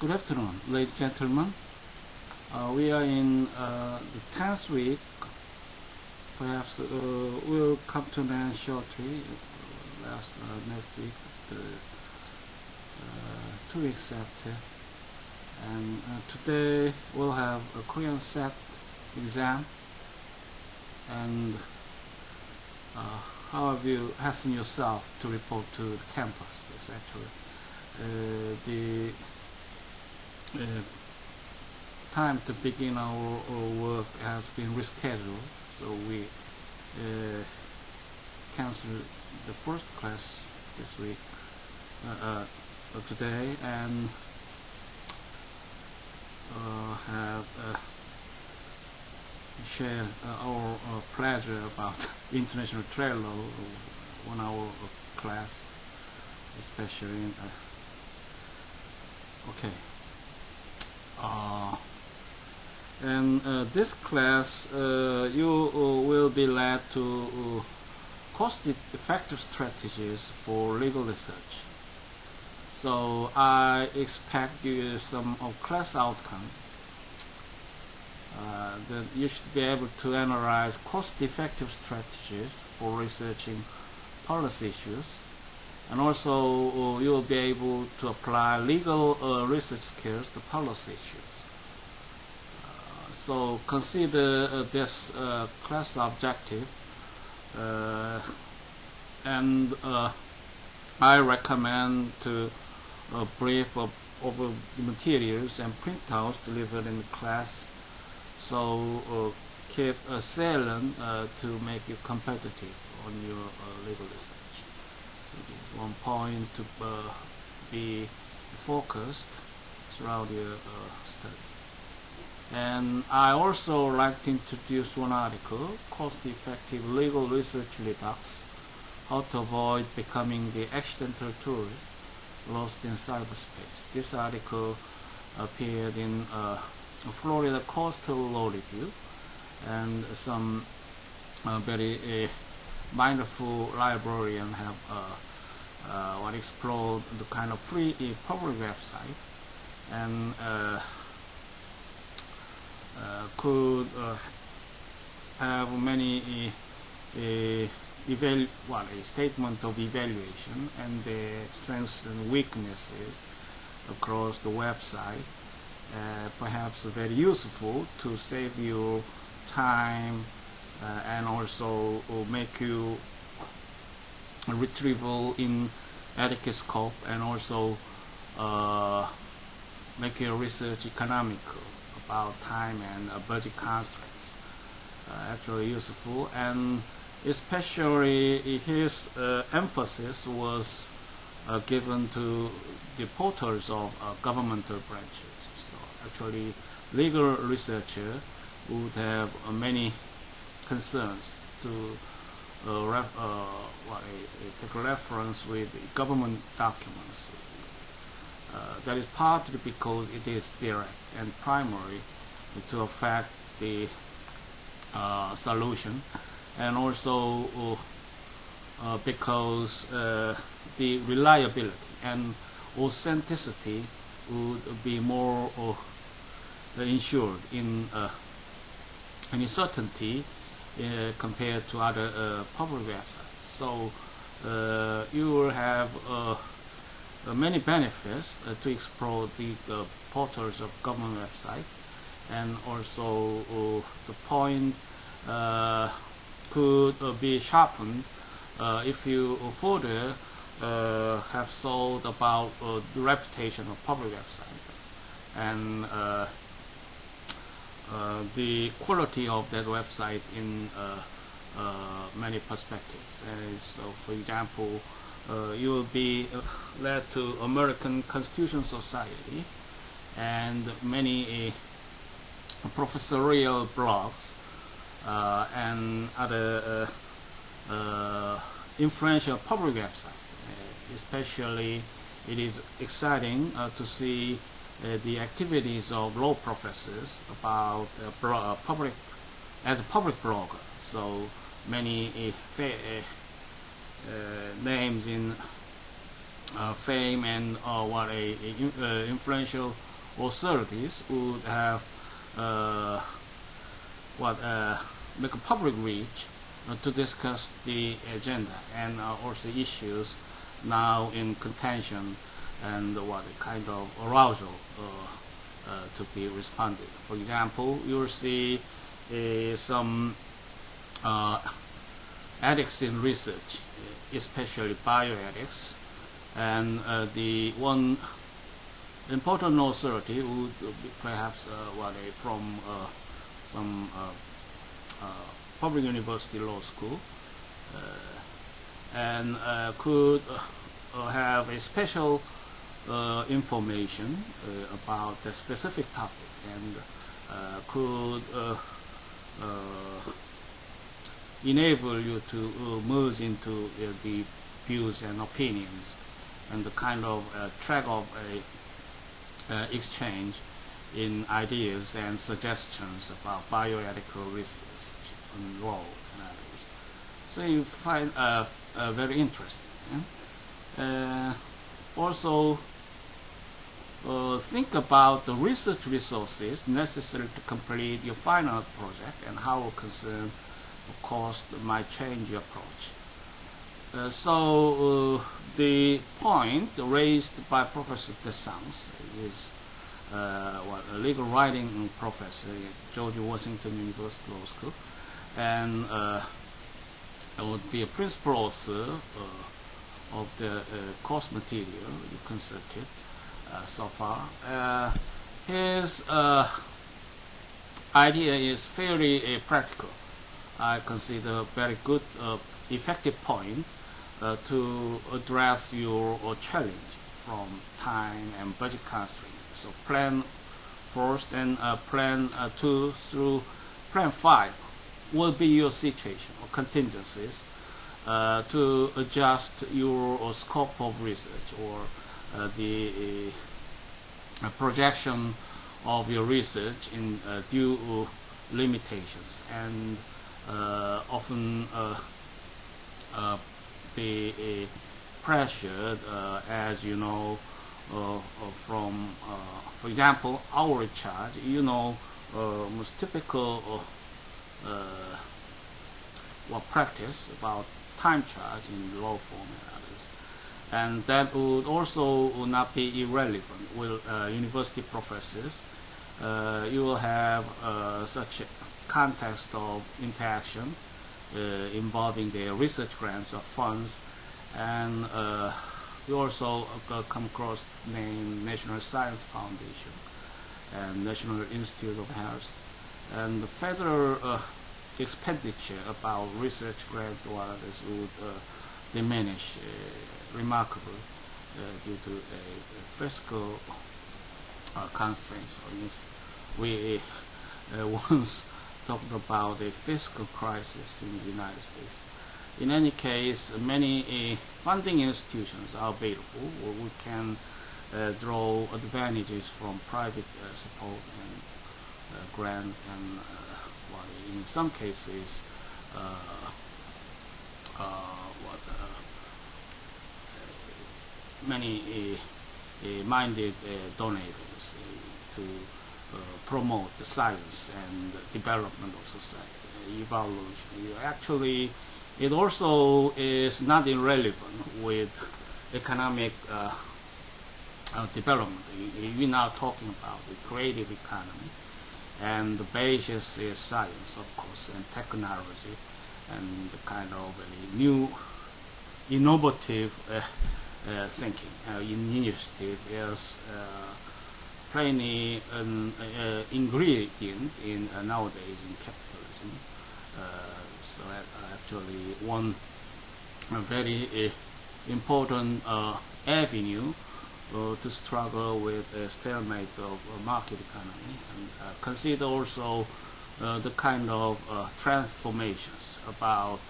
Good afternoon, ladies and gentlemen. We are in the 10th week. Perhaps we'll come to an end shortly. Next week, 2 weeks after. And today we'll have a Korean set exam. And how have you hastened yourself to report to the campus? It's actually the time to begin our work has been rescheduled, so we canceled the first class this week, today, and have shared our pleasure about international trade law, 1 hour class, especially in this class you will be led to cost-effective strategies for legal research. So I expect you some of class outcome that you should be able to analyze cost-effective strategies for researching policy issues, and also you will be able to apply legal research skills to policy issues. So consider this class objective, and I recommend to brief over the materials and printouts delivered in the class. So keep salient to make you competitive on your legal research. It is one point to be focused throughout your study. And I also like to introduce one article, Cost-Effective Legal Research Redux, How to Avoid Becoming the Accidental Tourist Lost in Cyberspace. This article appeared in Florida Coastal Law Review, and some very mindful librarians have explored the kind of free public website, and could have many statement of evaluation and the strengths and weaknesses across the website, perhaps very useful to save you time and also make you retrieval in adequate scope, and also make your research economical about time and budget constraints. Actually useful, and especially his emphasis was given to the portals of governmental branches. So actually legal researcher would have many concerns to take reference with government documents. That is partly because it is direct and primary to affect the solution, and also because the reliability and authenticity would be more ensured in any certainty compared to other public websites. So you will have many benefits to explore the portals of government website, and also the point could be sharpened if you further have thought about the reputation of public website and the quality of that website in many perspectives. And so, for example, you will be led to American Constitution Society and many professorial blogs and other influential public websites. Especially, it is exciting to see the activities of law professors about as a public blogger. So many names in fame and influential authorities would have make a public reach to discuss the agenda and also issues now in contention and what kind of arousal to be responded. For example, you'll see some ethics in research, especially bioethics, and the one important authority would be perhaps from some public university law school, and could have a special information about the specific topic, and could enable you to merge into the views and opinions and the kind of track of a exchange in ideas and suggestions about bioethical research and law and others. So you find very interesting. Also, think about the research resources necessary to complete your final project and how concern or cost might change your approach. The point raised by Professor Desans is a legal writing professor at George Washington University Law School, and would be a principal author of the course material you consulted so far. His idea is fairly practical. I consider very good, effective point to address your challenge from time and budget constraints. So plan first and plan 2 through plan 5 will be your situation or contingencies to adjust your scope of research or the projection of your research in due limitations, and often be pressured, as you know, from, for example, hourly charge. You know, most typical practice about time charge in law firm and others, and that would also not be irrelevant with university professors. You will have such a context of interaction involving their research grants or funds, and we also come across the name National Science Foundation and National Institute of Health, and the federal expenditure about research grant or others would diminish remarkably due to a fiscal constraints. We once talked about a fiscal crisis in the United States. In any case, many funding institutions are available where we can draw advantages from private support and grant, and in some cases many minded donors to promote the science and development of society, evaluation. Actually, it also is not irrelevant with economic development. We're now talking about the creative economy, and the basis is science, of course, and technology, and the kind of a new innovative thinking. Initiative is plainly an ingredient in nowadays in capitalism. So actually one very important avenue to struggle with a stalemate of market economy, and consider also the kind of transformations about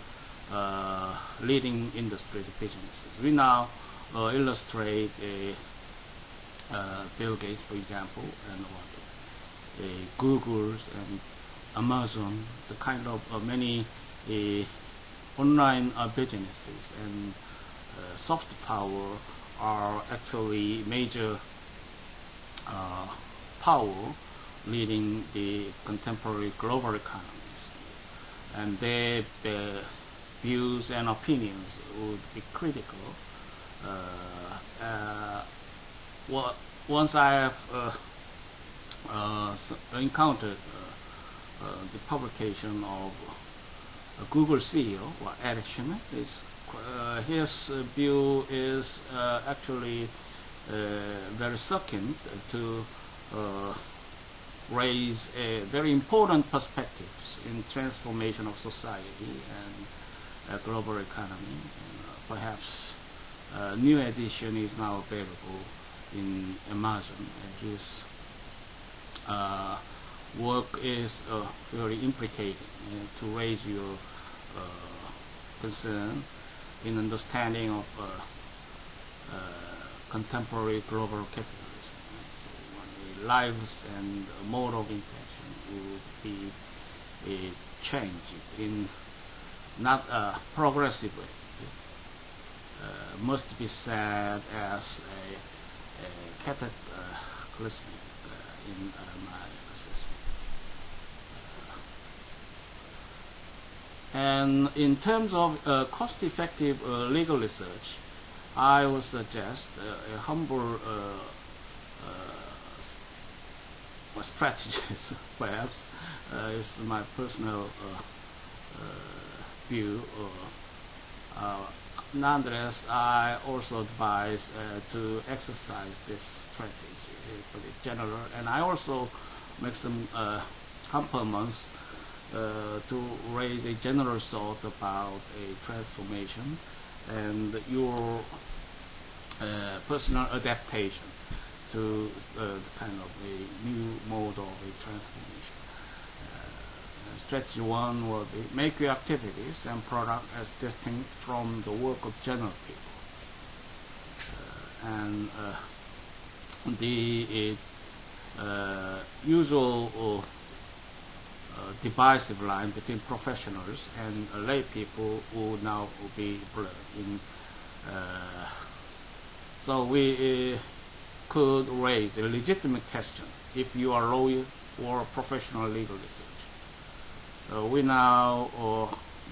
leading industry businesses. We now illustrate Bill Gates, for example, and Google's and Amazon, the kind of many online businesses and soft power are actually major power leading the contemporary global economies, and their views and opinions would be critical. Once I have encountered the publication of Google CEO, Eric Schmidt, his view is actually very succinct to raise very important perspectives in transformation of society and global economy. Perhaps a new edition is now available in Amazon, and his work is very implicating to raise your concern in understanding of contemporary global capitalism. So the lives and mode of interaction will be changed in not a progressive way. Must be said as a cataclysmic in my assessment. And in terms of cost-effective legal research, I would suggest a humble strategist, perhaps, is my personal view. Nonetheless, I also advise to exercise this strategy for the general, and I also make some compliments to raise a general thought about a transformation and your personal adaptation to kind of a new mode of a transformation. Strategy 1 will be make your activities and product as distinct from the work of general people. And the usual divisive line between professionals and lay people will now be blurred. So we could raise a legitimate question if you are a lawyer or professional legal research. We now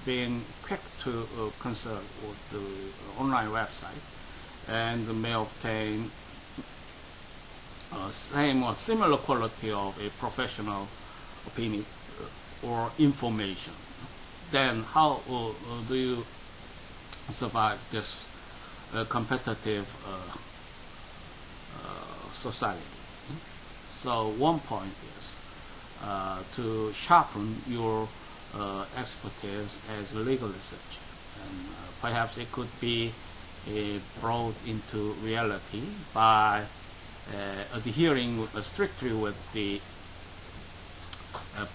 being quick to consult with the online website and may obtain same or similar quality of a professional opinion or information. Then how do you survive this competitive society? So one point is to sharpen your expertise as a legal researcher, and perhaps it could be brought into reality by adhering strictly with the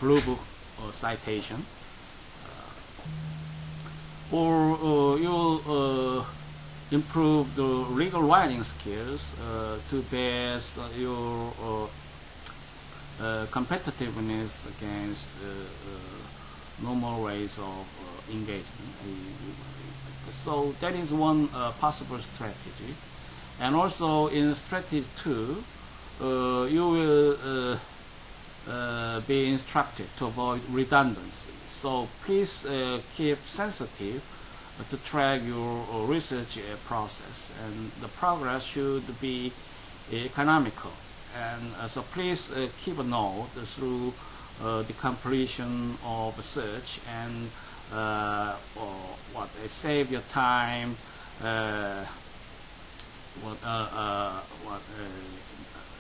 Blue Book citation, or you'll improve the legal writing skills to base your competitiveness against normal ways of engagement. So that is one possible strategy. And also in strategy 2, you will be instructed to avoid redundancy. So please keep sensitive to track your research process, and the progress should be economical. And so please keep a note through the completion of research and save your time,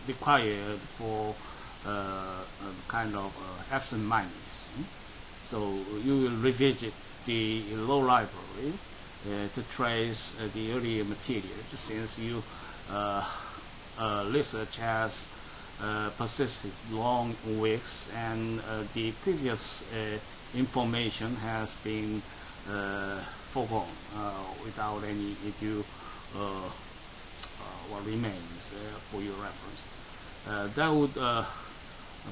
required for kind of absent-mindedness. So you will revisit the law library to trace the earlier material, since you research has persisted long weeks and the previous information has been forgone without any due what remains for your reference. That would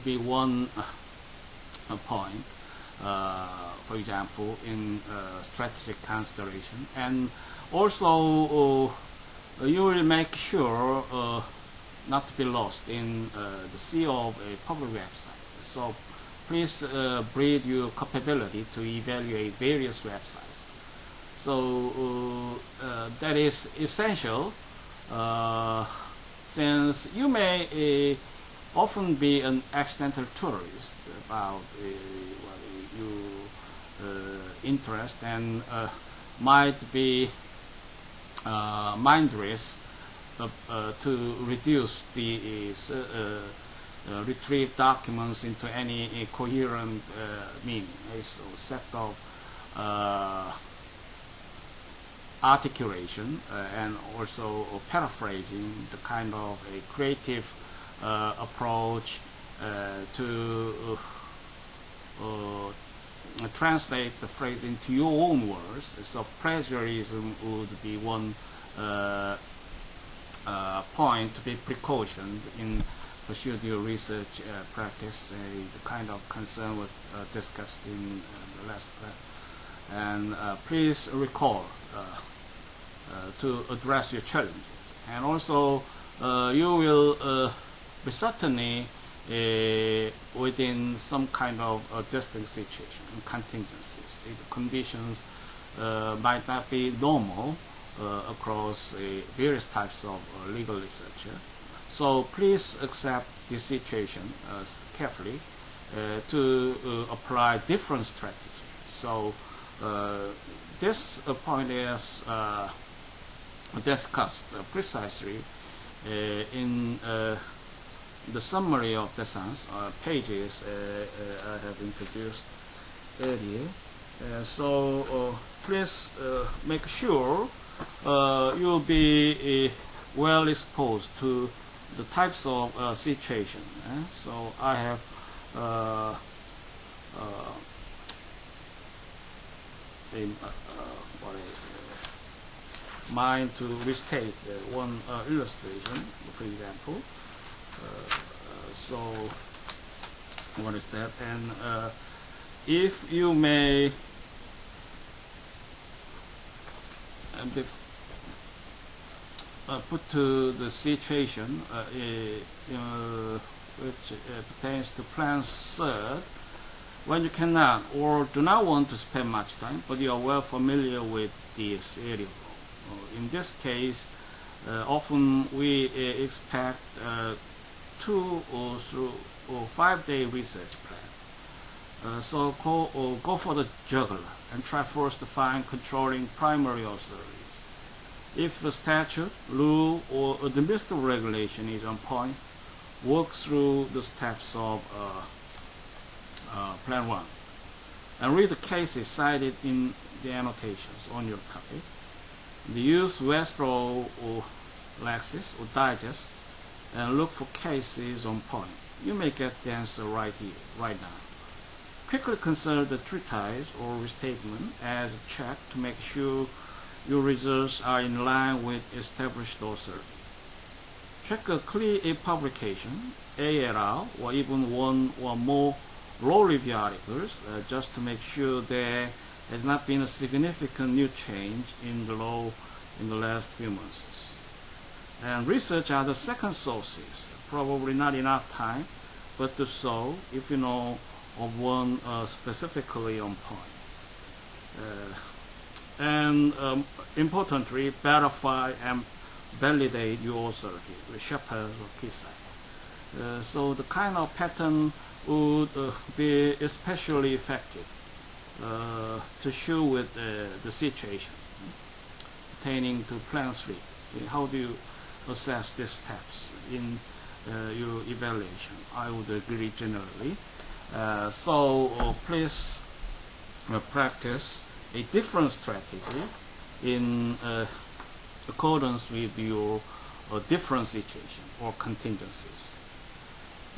be one point, for example, in strategic consideration. And also you will make sure not to be lost in the sea of a public website. So please breed your capability to evaluate various websites. So that is essential, since you may often be an accidental tourist about your interest, and might be mind risk to reduce the retrieve documents into any coherent meaning. So set of articulation and also paraphrasing, the kind of a creative approach to translate the phrase into your own words. So plagiarism would be one point to be precautioned in pursuit your research practice. The kind of concern was discussed in the last class. And please recall to address your challenges. And also you will be certainly within some kind of distinct situation and contingencies. The conditions might not be normal across various types of legal research. So please accept this situation carefully to apply different strategies. So this point is discussed precisely in the summary of the sentence pages I have introduced earlier. So please make sure you'll be well exposed to the types of situation. So I have mind to restate one illustration, for example. So what is that? And if you may put to the situation which pertains to plan cert, when you cannot or do not want to spend much time, but you are well familiar with this area. In this case, often we expect 2 or 5 day research plan. So go for the jugular and try first to find controlling primary authorities. If the statute, rule, or administrative regulation is on point, work through the steps of Plan 1 and read the cases cited in the annotations on your topic. Use Westlaw or Lexis or Digest and look for cases on point. You may get the answer right here, right now. Quickly consult the treatise or restatement as a check to make sure your results are in line with established authority. Check a clear publication, ALR, or even one or more law review articles, just to make sure there has not been a significant new change in the law in the last few months. And research other second sources, probably not enough time, but do so if you know of one specifically on point. Importantly, verify and validate your authority with shepherds or key site. So the kind of pattern would be especially effective to show with the situation pertaining to Plan 3. How do you assess these steps in your evaluation? I would agree generally. So please practice a different strategy in accordance with your different situation or contingencies.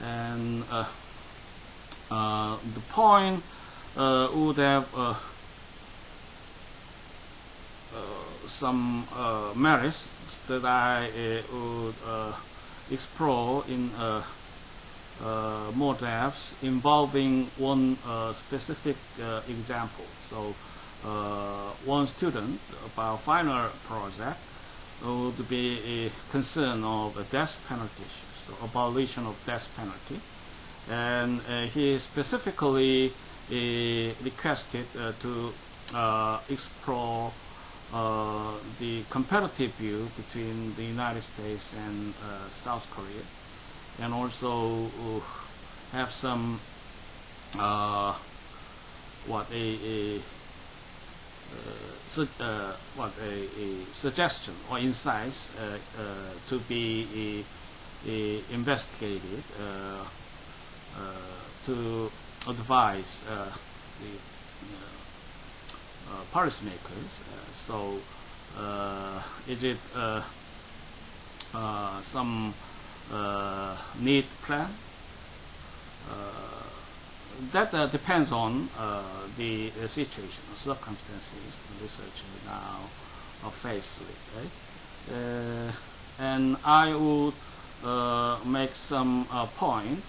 And the point would have some merits that I would explore in more depth, involving one specific example. So one student, about final project, would be a concern of a death penalty issue, so abolition of death penalty. And he specifically requested to explore the comparative view between the United States and South Korea, and also have some suggestion or insights to be investigated to advise the policymakers. So is it some neat plan? That depends on the situation or circumstances the researcher now are faced with, right? And I would make some point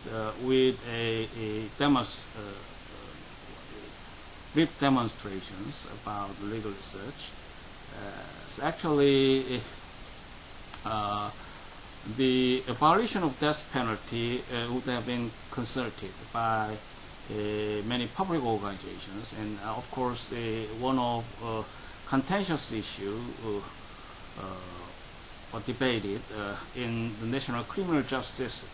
with a brief demonstrations about legal research. So actually, the abolition of death penalty would have been consulted by many public organizations, and of course one of contentious issue debated in the national criminal justice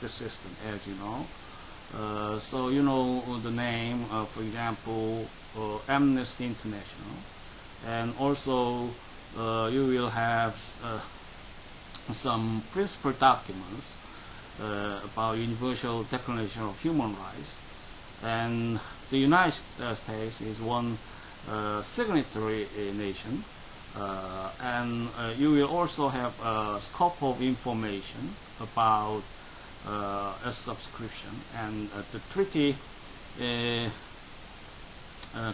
system, as you know. So you know the name, for example, Amnesty International, and also you will have some principal documents about Universal Declaration of Human Rights, and the United States is one signatory nation, and you will also have a scope of information about a subscription, and the treaty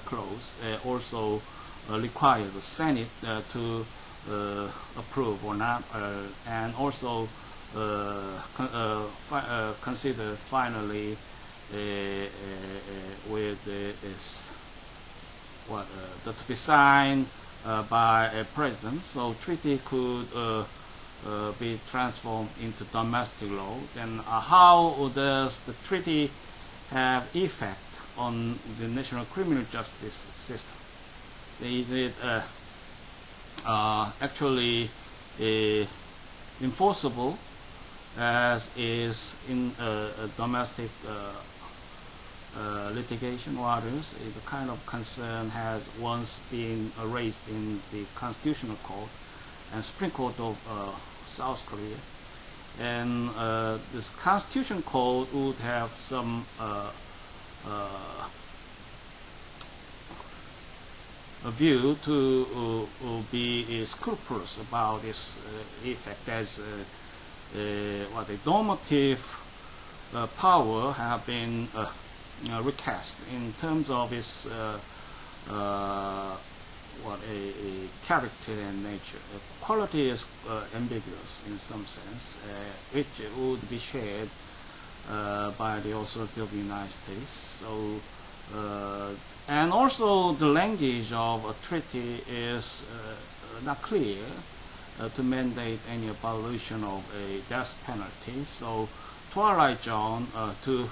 clause also requires the Senate to approve or not, and also consider finally with to be signed by a president. So treaty could be transformed into domestic law. Then how does the treaty have effect on the national criminal justice system? Is it actually enforceable as is in domestic litigation waters? Is a kind of concern has once been raised in the Constitutional Court and Supreme Court of South Korea, and this Constitution Code would have some a view to be scrupulous about this effect, as what a normative power have been recast in terms of its a character and nature. Quality is ambiguous in some sense, which would be shared by the authority of the United States. So, and also the language of a treaty is not clear to mandate any abolition of a death penalty. So, twilight zone to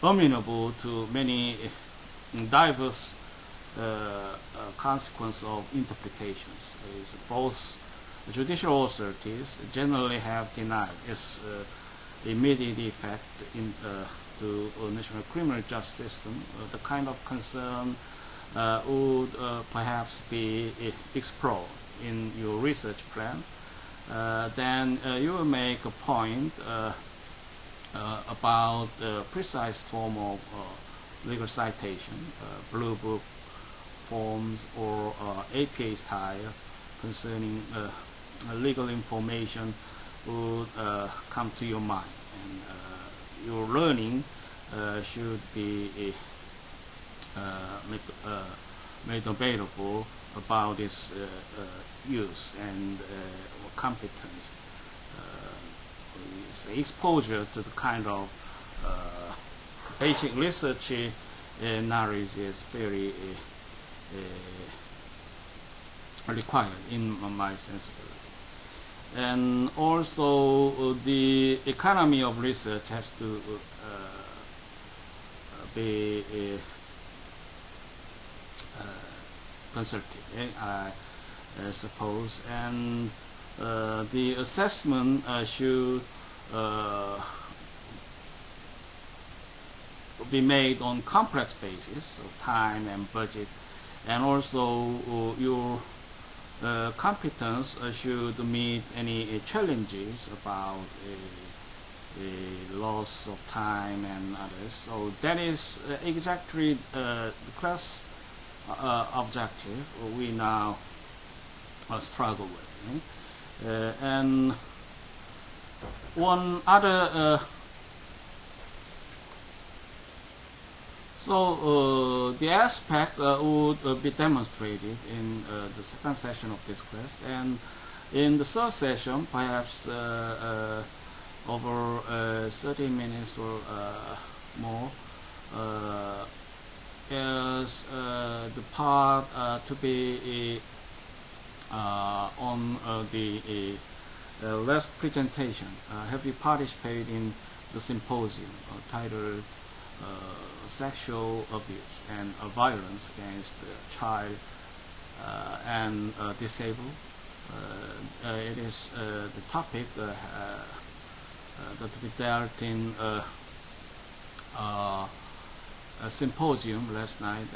amenable to many diverse consequence of interpretations. Is both judicial authorities generally have denied its immediate effect in to national criminal justice system. The kind of concern would perhaps be explored in your research plan. Then you will make a point about the precise form of legal citation, blue book forms or APA style concerning legal information would come to your mind, and your learning should be made available about its use and competence. Exposure to the kind of basic research knowledge is very required in my sensibility. And also the economy of research has to be consulted, I suppose, and the assessment should be made on complex basis, so time and budget, and also your competence should meet any challenges about loss of time and others. So that is exactly the class objective we now struggle with. And one other the aspect would be demonstrated in the second session of this class, and in the third session, perhaps over 30 minutes or more, is the part to be on the last presentation. Have you participated in the symposium titled Sexual Abuse and Violence Against the Child and Disabled? It is the topic that we dealt in a symposium last night.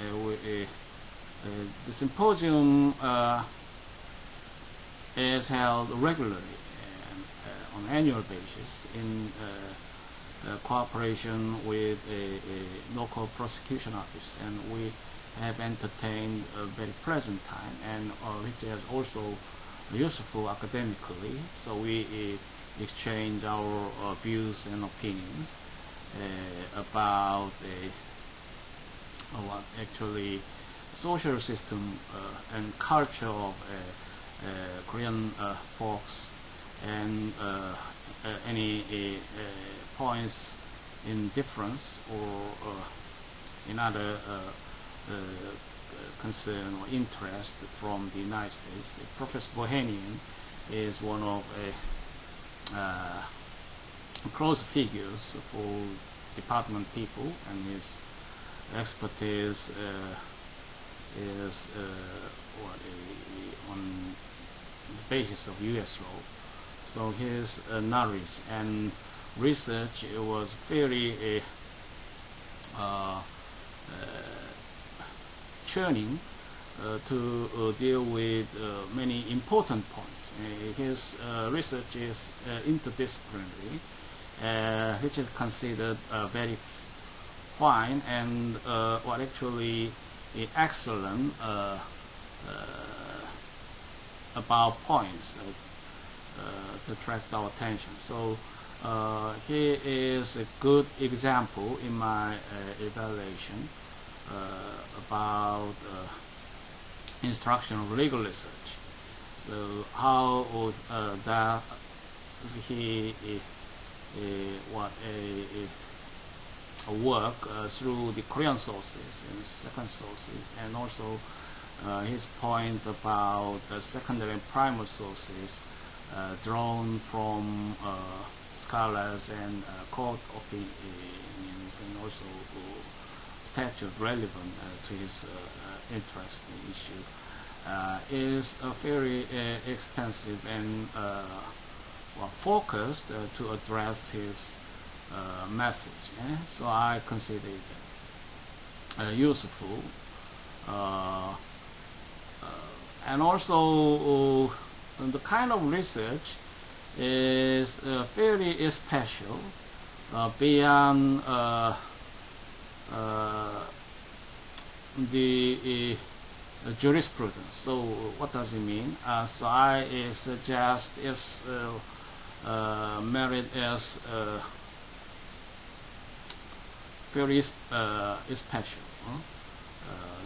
The symposium is held regularly and on an annual basis in cooperation with a local prosecution office, and we have entertained a very pleasant time, and which is also useful academically. So we exchange our views and opinions about what actually social system and culture of Korean folks, and any points in difference or in other concern or interest from the United States. Professor Bohanian is one of close figures for department people, and his expertise is on the basis of U.S. law. So his knowledge and research was very churning to deal with many important points. His research is interdisciplinary, which is considered very fine and what actually excellent about points to attract our attention. So he is a good example in my evaluation about instructional legal research. So how does he work through the Korean sources and second sources, and also his point about secondary and primary sources drawn from scholars and court opinions, and also statute relevant to his interest issue, is very extensive and focused to address his message. So I consider it useful, and also the kind of research is very special beyond the jurisprudence. So what does it mean? So I suggest its merit as very special,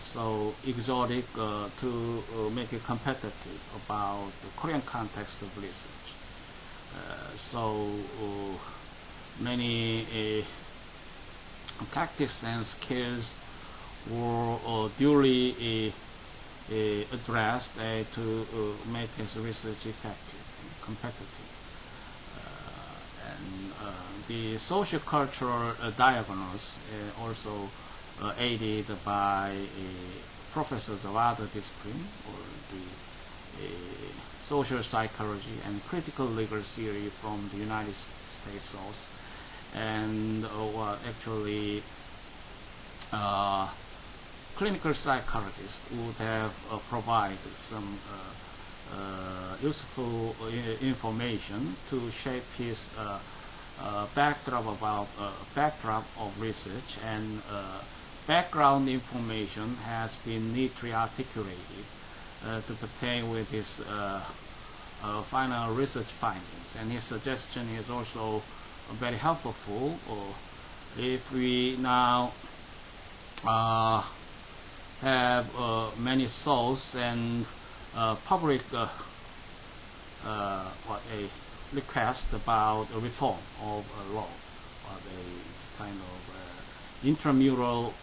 so exotic to make it competitive about the Korean context of research. So many tactics and skills were duly addressed to make his research effective. competitive. And the social-cultural diagnosis also aided by professors of other discipline, or the social psychology and critical legal theory from the United States source, and actually clinical psychologists would have provided some useful information to shape his backdrop of research, and background information has been neatly articulated to pertain with his final research findings, and his suggestion is also very helpful. If we now have many sources and public a request about a reform of a law, or a kind of intramural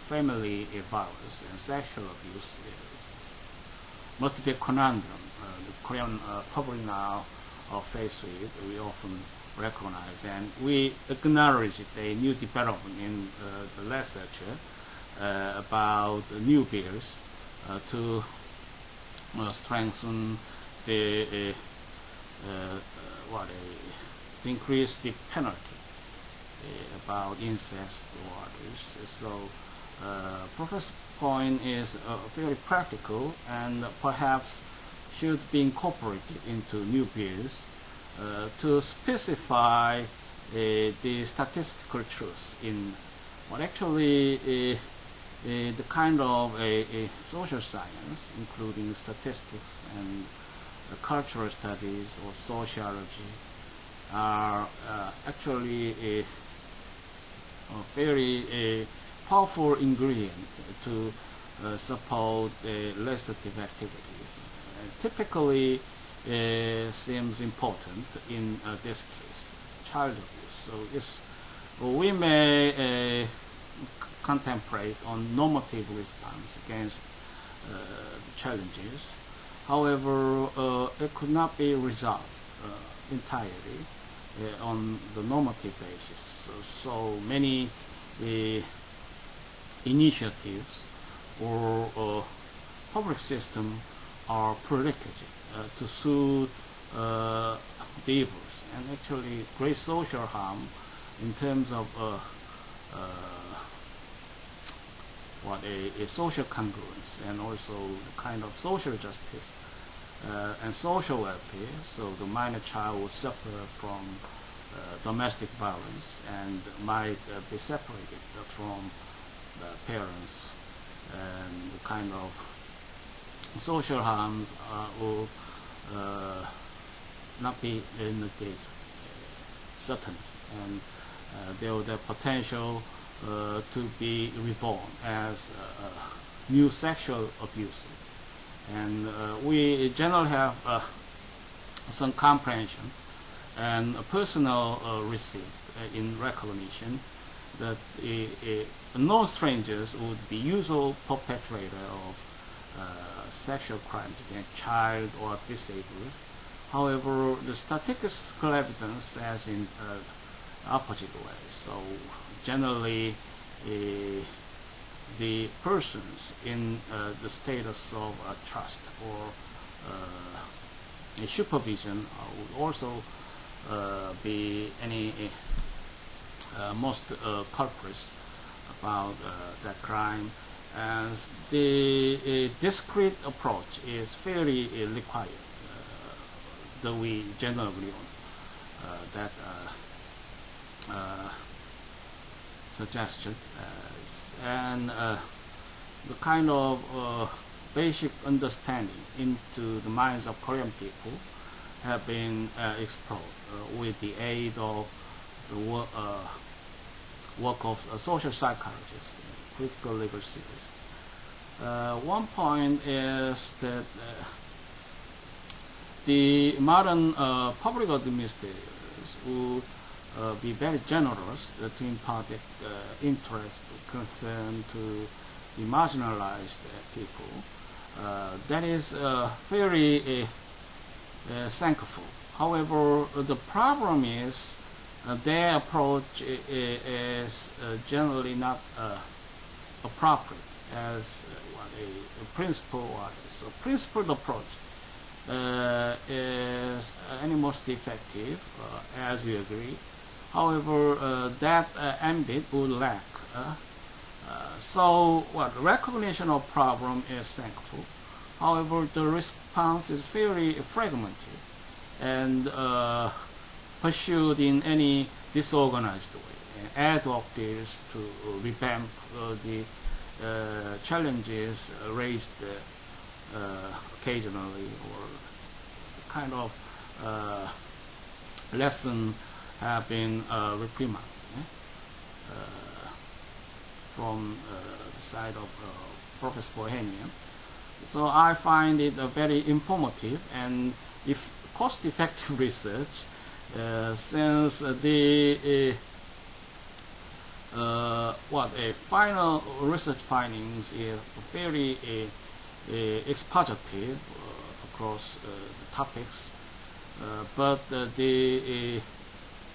family violence and sexual abuse must be a conundrum the Korean public now are faced with. We often recognize, and we acknowledge a new development in the legislature about new bills to strengthen the to increase the penalty about incest or others. So Professor's point is very practical, and perhaps should be incorporated into new bills to specify the statistical truth in what actually the kind of a social science, including statistics and cultural studies or sociology, are actually a very powerful ingredient to support legislative activities. Typically seems important in this case, child abuse. So it's, we may contemplate on normative response against challenges. However, it could not be resolved entirely on the normative basis. So many initiatives or public system are prerequisite to soothe the evils, and actually great social harm in terms of a social congruence, and also the kind of social justice and social welfare. So the minor child will suffer from domestic violence and might be separated from the parents, and the kind of social harms will not be negated, certainly, and there was the potential to be reborn as new sexual abuse. And we generally have some comprehension and a personal receipt in recognition that no strangers would be usual perpetrator of sexual crimes against child or disabled. However, the statistical evidence says in opposite way. So generally, the persons in the status of trust or a supervision would also be any most culprits about that crime, and the discrete approach is fairly required, though we generally on that suggestion, and the kind of basic understanding into the minds of Korean people have been explored with the aid of the work of social psychologists, critical legal theorists. One point is that the modern public administrators would be very generous to impart interest, concern to the marginalized people. That is very thankful However, the problem is their approach is generally not appropriate as what a principle was. So principled approach is any most effective, as we agree. However, that ambit would lack. So what recognition of problem is thankful. However, the response is very fragmented and pursued in any disorganized way. Ad hoc deals to revamp the challenges raised occasionally, or kind of lesson have been reprimanded from the side of Professor Bohemian. So I find it very informative and if cost-effective research, since the final research findings is very expositive across the topics, but the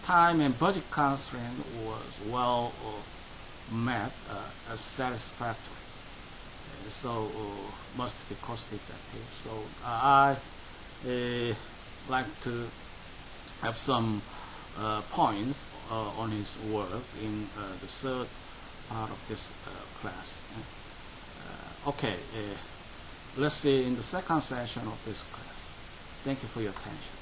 time and budget constraint was well met as satisfactory. So must be cost effective. So I like to have some points on his work in the third part of this class. Okay, let's see in the second session of this class. Thank you for your attention.